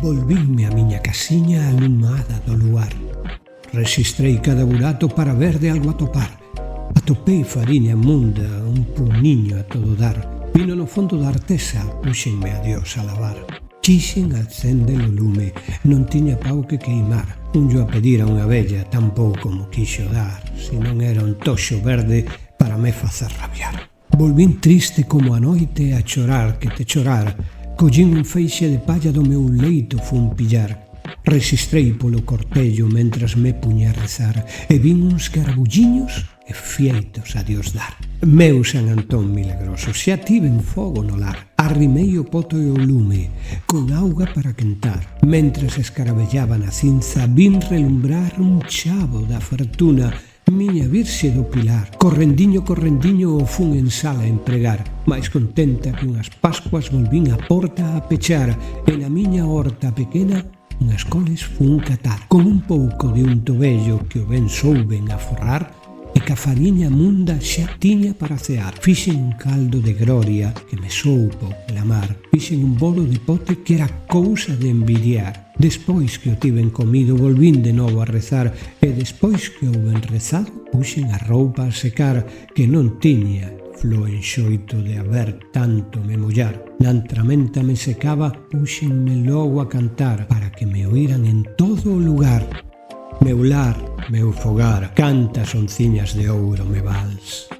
Volvínme a miña casiña alumada do luar. Rexistrei cada burato para ver de algo atopar. Atopei fariña munda, un puniño a todo dar. Vino no fondo da artesa, puxenme a Dios a lavar. Quixen acender o lume, non tiña pau que queimar. Unllo a pedir a unha vella, tampouco mo quixo dar, se non era un toxo verde para me facer rabiar. Volvín triste como a noite a chorar que te chorar. Collín un feixe de palla do meu leito fun pillar. Resistrei polo cortello mentras me puña a rezar e vin uns carbulliños e fieitos a Dios dar. Meu San Antón milagroso, xa tiven fogo no lar. Arrimei o poto e o lume con auga para quentar. Mentres escarabellaba na cinza vin relumbrar un chavo da fortuna, miña Virxe do Pilar. Correndiño o fun en sala a empregar. Mais contenta que unhas Pascuas volvín a porta a pechar e na miña horta pequena unhas coles fun catar. Con un pouco de unto vello que o ben souben a forrar e que a fariña munda xa tiña para cear. Fixen un caldo de gloria que me soupo clamar. Fixen un bolo de pote que era cousa de envidiar. Despois que o tiven comido volvín de novo a rezar e despois que houben rezado puxen a roupa a secar que non tiña flo enxoito de haber tanto me mollar. Nantra menta me secaba puxenme logo a cantar para que me oíran en todo o lugar. Meu lar, meu fogar, cantas onciñas de ouro me vals.